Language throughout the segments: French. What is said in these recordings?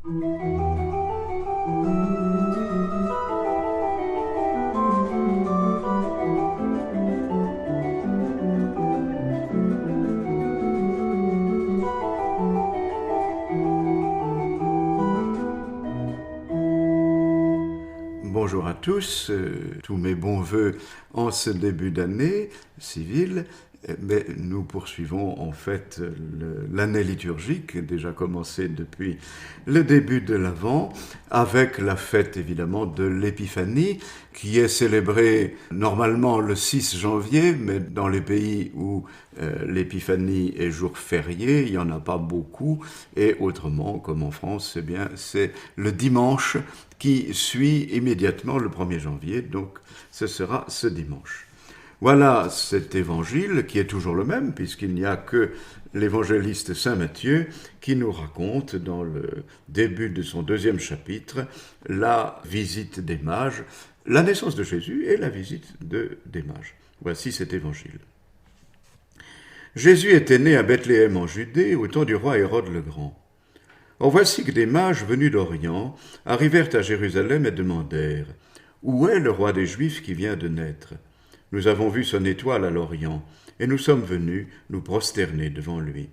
Bonjour à tous, tous mes bons voeux en ce début d'année civile, mais nous poursuivons en fait l'année liturgique, déjà commencée depuis le début de l'Avent, avec la fête évidemment de l'Épiphanie, qui est célébrée normalement le 6 janvier, mais dans les pays où l'Épiphanie est jour férié, il n'y en a pas beaucoup, et autrement, comme en France, eh bien, c'est le dimanche qui suit immédiatement le 1er janvier, donc ce sera ce dimanche. Voilà cet évangile qui est toujours le même, puisqu'il n'y a que l'évangéliste Saint Matthieu qui nous raconte dans le début de son 2e chapitre la visite des mages, la naissance de Jésus et la visite des mages. Voici cet évangile. Jésus était né à Bethléem en Judée au temps du roi Hérode le Grand. Or voici que des mages venus d'Orient arrivèrent à Jérusalem et demandèrent « Où est le roi des Juifs qui vient de naître ? Nous avons vu son étoile à l'Orient, et nous sommes venus nous prosterner devant lui. »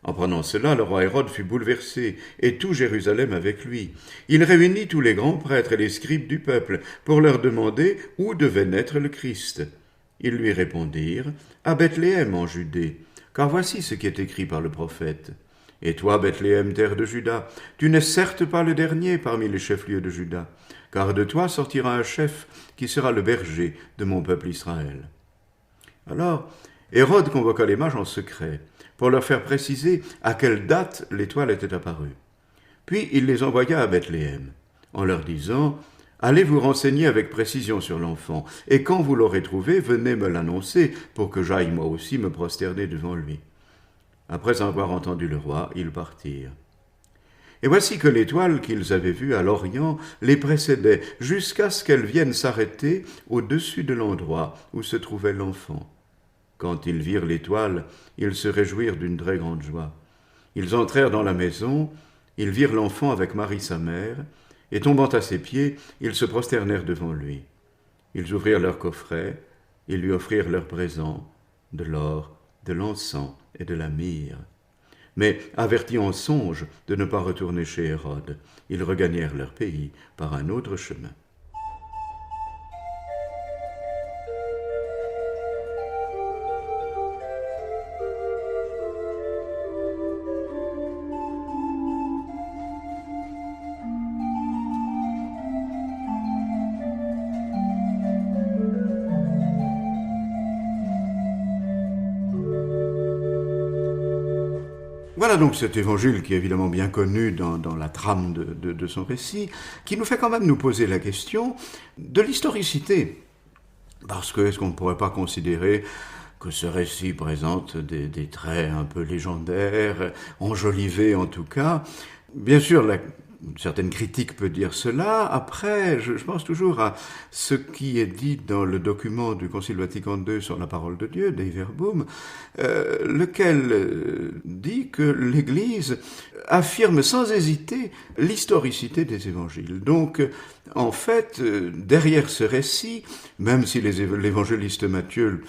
En prenant cela, le roi Hérode fut bouleversé, et tout Jérusalem avec lui. Il réunit tous les grands prêtres et les scribes du peuple pour leur demander où devait naître le Christ. Ils lui répondirent « À Bethléem en Judée, car voici ce qui est écrit par le prophète. Et toi, Bethléem, terre de Juda, tu n'es certes pas le dernier parmi les chefs-lieux de Juda, car de toi sortira un chef qui sera le berger de mon peuple Israël. » Alors, Hérode convoqua les mages en secret, pour leur faire préciser à quelle date l'étoile était apparue. Puis il les envoya à Bethléem, en leur disant « Allez vous renseigner avec précision sur l'enfant, et quand vous l'aurez trouvé, venez me l'annoncer, pour que j'aille moi aussi me prosterner devant lui. » Après avoir entendu le roi, ils partirent. Et voici que l'étoile qu'ils avaient vue à l'Orient les précédait, jusqu'à ce qu'elle vienne s'arrêter au-dessus de l'endroit où se trouvait l'enfant. Quand ils virent l'étoile, ils se réjouirent d'une très grande joie. Ils entrèrent dans la maison, ils virent l'enfant avec Marie sa mère, et tombant à ses pieds, ils se prosternèrent devant lui. Ils ouvrirent leur coffret, ils lui offrirent leurs présents, de l'or, de l'encens et de la myrrhe. Mais, avertis en songe de ne pas retourner chez Hérode, ils regagnèrent leur pays par un autre chemin. Voilà donc cet évangile qui est évidemment bien connu dans la trame de son récit, qui nous fait quand même nous poser la question de l'historicité. Parce que est-ce qu'on ne pourrait pas considérer que ce récit présente des traits un peu légendaires, enjolivés en tout cas. Bien sûr, une certaine critique peut dire cela. Après, je pense toujours à ce qui est dit dans le document du Concile Vatican II sur la parole de Dieu, Dei Verbum, lequel dit que l'Église affirme sans hésiter l'historicité des évangiles. Donc, en fait, derrière ce récit, même si l'évangéliste Matthieu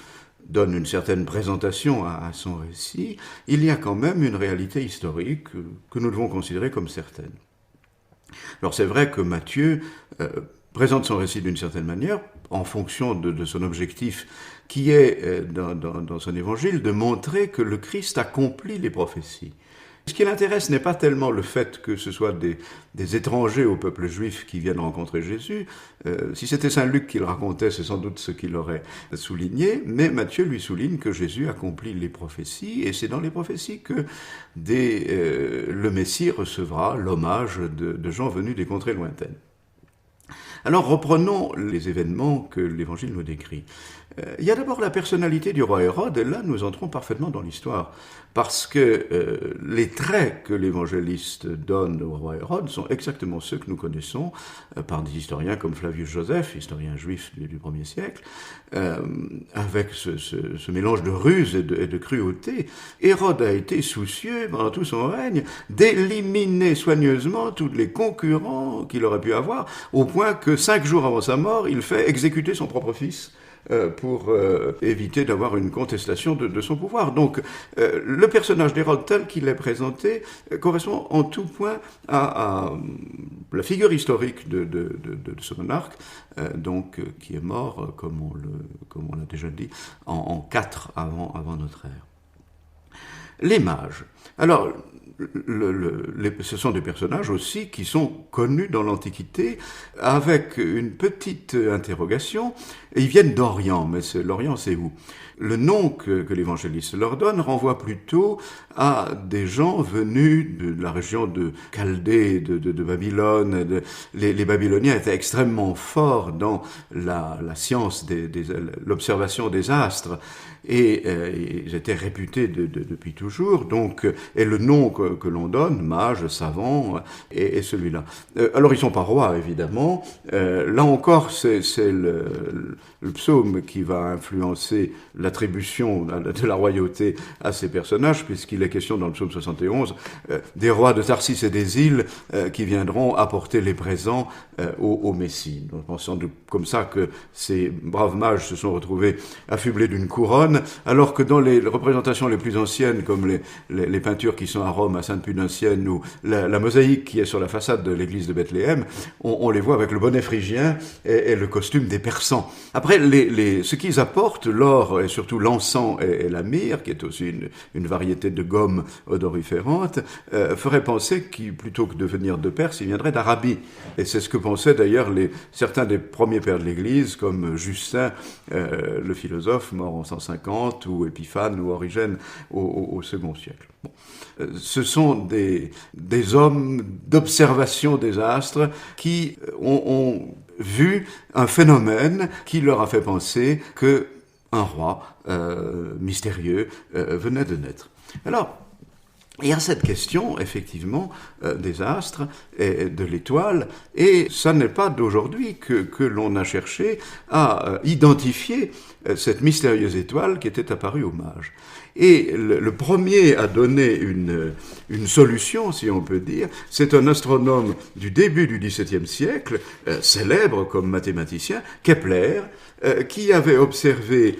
donne une certaine présentation à son récit, il y a quand même une réalité historique que nous devons considérer comme certaine. Alors c'est vrai que Matthieu présente son récit d'une certaine manière, en fonction de son objectif, qui est, dans son évangile, de montrer que le Christ accomplit les prophéties. Ce qui l'intéresse n'est pas tellement le fait que ce soit des étrangers au peuple juif qui viennent rencontrer Jésus. Si c'était Saint Luc qui le racontait, c'est sans doute ce qu'il aurait souligné, mais Matthieu lui souligne que Jésus accomplit les prophéties, et c'est dans les prophéties que le Messie recevra l'hommage de gens venus des contrées lointaines. Alors reprenons les événements que l'Évangile nous décrit. Il y a d'abord la personnalité du roi Hérode, et là nous entrons parfaitement dans l'histoire, parce que les traits que l'évangéliste donne au roi Hérode sont exactement ceux que nous connaissons par des historiens comme Flavius Joseph, historien juif du 1er siècle, avec ce mélange de ruse et de cruauté. Hérode a été soucieux pendant tout son règne d'éliminer soigneusement tous les concurrents qu'il aurait pu avoir, au point que 5 jours avant sa mort, il fait exécuter son propre fils pour éviter d'avoir une contestation de son pouvoir. Donc, le personnage d'Hérode tel qu'il est présenté correspond en tout point à la figure historique de ce monarque, qui est mort, comme on l'a déjà dit, en 4 avant notre ère. Les mages. Alors, ce sont des personnages aussi qui sont connus dans l'Antiquité, avec une petite interrogation. Et ils viennent d'Orient, mais l'Orient c'est où? Le nom que l'évangéliste leur donne renvoie plutôt à des gens venus de la région de Chaldée, de Babylone. Les Babyloniens étaient extrêmement forts dans la science, l'observation des astres, et ils étaient réputés depuis toujours. Donc, et le nom que l'on donne, mage, savant, est celui-là. Alors ils sont pas rois, évidemment. Là encore, c'est le psaume qui va influencer l'attribution de la royauté à ces personnages, puisqu'il est question dans le psaume 71 des rois de Tarsis et des îles qui viendront apporter les présents au Messie. Donc, pensons comme ça que ces braves mages se sont retrouvés affublés d'une couronne, alors que dans les représentations les plus anciennes, comme les peintures qui sont à Rome, à Sainte-Punancienne, ou la mosaïque qui est sur la façade de l'église de Bethléem, on les voit avec le bonnet phrygien et le costume des Persans. Après, ce qu'ils apportent, l'or et surtout l'encens et la myrrhe, qui est aussi une variété de gomme odoriférante, ferait penser qu'ils, plutôt que de venir de Perse, ils viendraient d'Arabie. Et c'est ce que pensaient d'ailleurs certains des premiers pères de l'Église, comme Justin, le philosophe, mort en 150, ou Épiphane, ou Origène, au second siècle. Bon. Ce sont des hommes d'observation des astres qui ont vu un phénomène qui leur a fait penser que un roi mystérieux venait de naître. Alors, il y a cette question, effectivement, des astres et de l'étoile, et ça n'est pas d'aujourd'hui que l'on a cherché à identifier cette mystérieuse étoile qui était apparue aux mages. Et le premier à donner une solution, si on peut dire, c'est un astronome du début du XVIIe siècle, célèbre comme mathématicien, Kepler, qui avait observé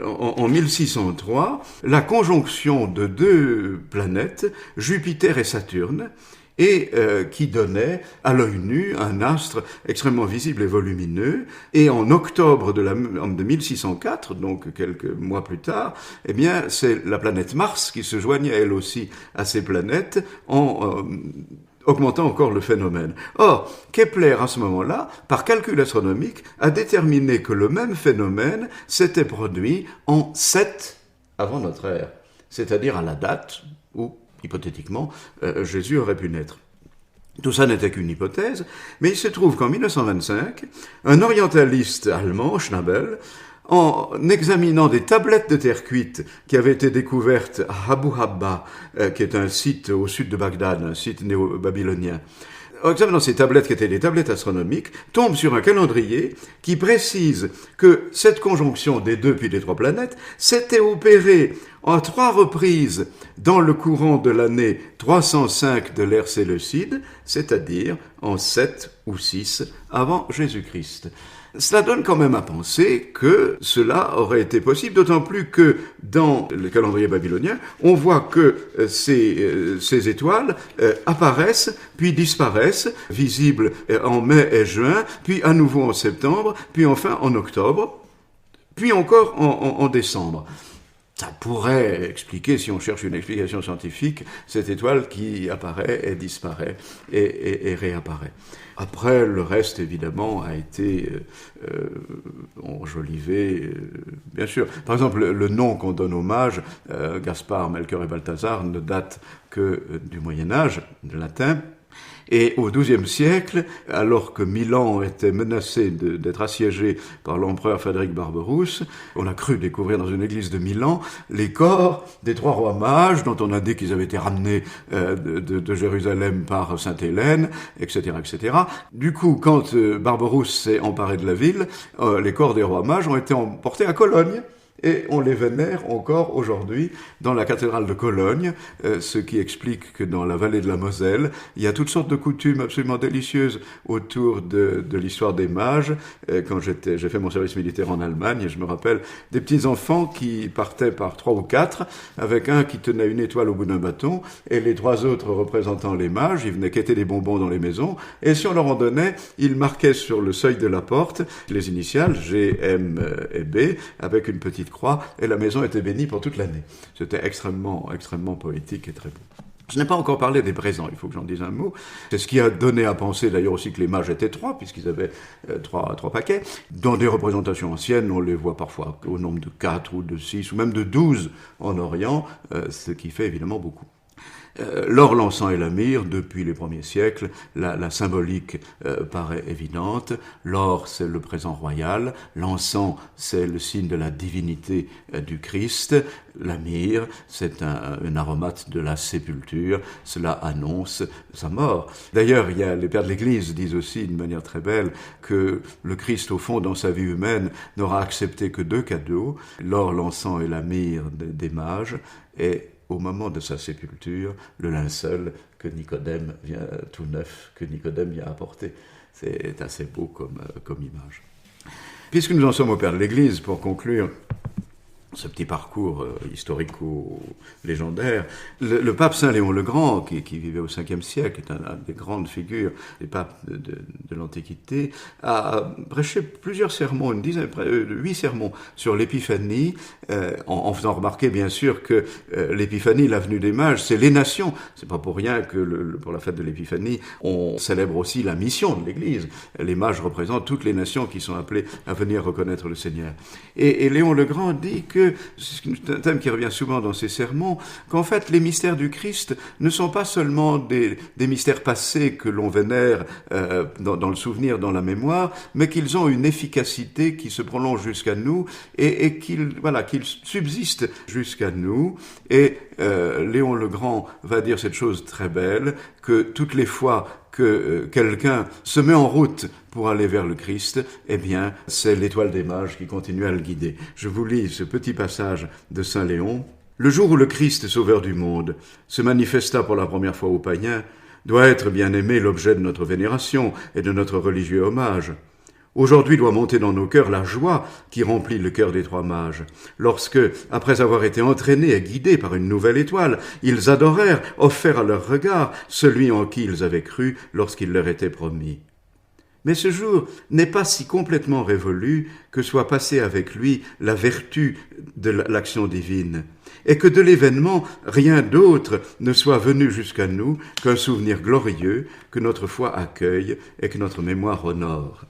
en 1603 la conjonction de 2 planètes, Jupiter et Saturne, et qui donnait à l'œil nu un astre extrêmement visible et volumineux. Et en octobre de 1604, donc quelques mois plus tard, eh bien, c'est la planète Mars qui se joignait elle aussi à ces planètes en augmentant encore le phénomène. Or, Kepler, à ce moment-là, par calcul astronomique, a déterminé que le même phénomène s'était produit en 7 avant notre ère, c'est-à-dire à la date où, hypothétiquement, Jésus aurait pu naître. Tout ça n'était qu'une hypothèse, mais il se trouve qu'en 1925, un orientaliste allemand, Schnabel, en examinant des tablettes de terre cuite qui avaient été découvertes à Abu Habba, qui est un site au sud de Bagdad, un site néo-babylonien, en examinant ces tablettes qui étaient des tablettes astronomiques, tombe sur un calendrier qui précise que cette conjonction des 2 puis des 3 planètes s'était opérée en 3 reprises dans le courant de l'année 305 de l'ère séleucide, c'est-à-dire en 7 ou 6 avant Jésus-Christ. Cela donne quand même à penser que cela aurait été possible, d'autant plus que dans le calendrier babylonien, on voit que ces étoiles apparaissent, puis disparaissent, visibles en mai et juin, puis à nouveau en septembre, puis enfin en octobre, puis encore en décembre. Ça pourrait expliquer, si on cherche une explication scientifique, cette étoile qui apparaît et disparaît et réapparaît. Après, le reste, évidemment, a été enjolivé, bien sûr. Par exemple, le nom qu'on donne aux mages, Gaspard, Melchior et Balthazar, ne date que du Moyen-Âge, de latin. Et au XIIe siècle, alors que Milan était menacé d'être assiégé par l'empereur Frédéric Barberousse, on a cru découvrir dans une église de Milan les corps des 3 rois mages, dont on a dit qu'ils avaient été ramenés de Jérusalem par Sainte Hélène, etc., etc. Du coup, quand Barberousse s'est emparé de la ville, les corps des rois mages ont été emportés à Cologne. Et on les vénère encore aujourd'hui dans la cathédrale de Cologne, ce qui explique que dans la vallée de la Moselle, il y a toutes sortes de coutumes absolument délicieuses autour de l'histoire des mages. Quand j'ai fait mon service militaire en Allemagne, je me rappelle des petits enfants qui partaient par 3 ou 4, avec un qui tenait une étoile au bout d'un bâton, et les 3 autres représentant les mages. Ils venaient quêter des bonbons dans les maisons, et si on leur en donnait, ils marquaient sur le seuil de la porte les initiales G, M et B, avec une petite croix, et la maison était bénie pour toute l'année. C'était extrêmement poétique et très beau. Je n'ai pas encore parlé des présents, il faut que j'en dise un mot. C'est ce qui a donné à penser d'ailleurs aussi que les mages étaient 3, puisqu'ils avaient 3 paquets. Dans des représentations anciennes, on les voit parfois au nombre de 4 ou de 6 ou même de 12 en Orient, ce qui fait évidemment beaucoup. L'or, l'encens et la myrrhe, depuis les premiers siècles, la symbolique paraît évidente. L'or, c'est le présent royal. L'encens, c'est le signe de la divinité du Christ. La myrrhe, c'est un aromate de la sépulture. Cela annonce sa mort. D'ailleurs, les pères de l'Église disent aussi, d'une manière très belle, que le Christ, au fond, dans sa vie humaine, n'aura accepté que 2 cadeaux, l'or, l'encens et la myrrhe des mages, et au moment de sa sépulture, le linceul que Nicodème vient tout neuf, que Nicodème vient apporter. C'est assez beau comme image. Puisque nous en sommes au Père de l'Église, pour conclure ce petit parcours historico-légendaire, le pape Saint Léon le Grand, qui vivait au 5e siècle, est une des grandes figures des papes de l'Antiquité, a prêché plusieurs sermons, 8 sermons sur l'Épiphanie, en faisant remarquer bien sûr que l'Épiphanie, la venue des mages, c'est les nations. C'est pas pour rien que pour la fête de l'Épiphanie, on célèbre aussi la mission de l'Église. Les mages représentent toutes les nations qui sont appelées à venir reconnaître le Seigneur. Et Léon le Grand dit que c'est un thème qui revient souvent dans ses sermons, qu'en fait les mystères du Christ ne sont pas seulement des mystères passés que l'on vénère dans le souvenir, dans la mémoire, mais qu'ils ont une efficacité qui se prolonge jusqu'à nous et qu'ils subsistent jusqu'à nous. Et Léon le Grand va dire cette chose très belle, que toutes les fois que quelqu'un se met en route pour aller vers le Christ, eh bien, c'est l'étoile des mages qui continue à le guider. Je vous lis ce petit passage de Saint Léon. « Le jour où le Christ, sauveur du monde, se manifesta pour la première fois aux païens, doit être, bien aimé, l'objet de notre vénération et de notre religieux hommage. Aujourd'hui doit monter dans nos cœurs la joie qui remplit le cœur des 3 mages, lorsque, après avoir été entraînés et guidés par une nouvelle étoile, ils adorèrent, offert à leur regard, celui en qui ils avaient cru lorsqu'il leur était promis. Mais ce jour n'est pas si complètement révolu que soit passée avec lui la vertu de l'action divine, et que de l'événement rien d'autre ne soit venu jusqu'à nous qu'un souvenir glorieux que notre foi accueille et que notre mémoire honore. »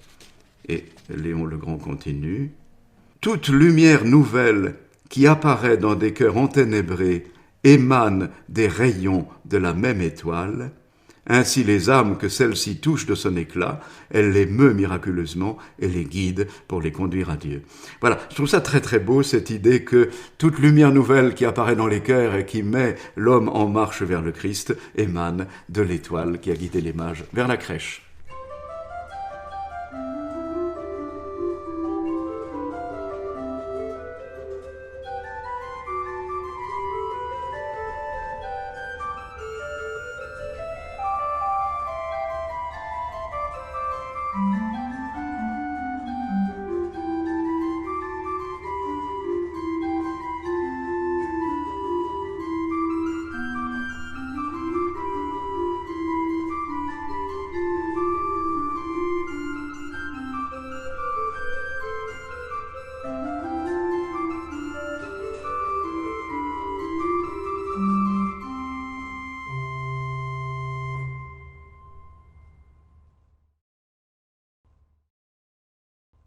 Et Léon le Grand continue. « Toute lumière nouvelle qui apparaît dans des cœurs enténébrés émane des rayons de la même étoile. Ainsi les âmes que celle-ci touche de son éclat, elle les meut miraculeusement et les guide pour les conduire à Dieu. » Voilà, je trouve ça très très beau, cette idée que toute lumière nouvelle qui apparaît dans les cœurs et qui met l'homme en marche vers le Christ émane de l'étoile qui a guidé les mages vers la crèche.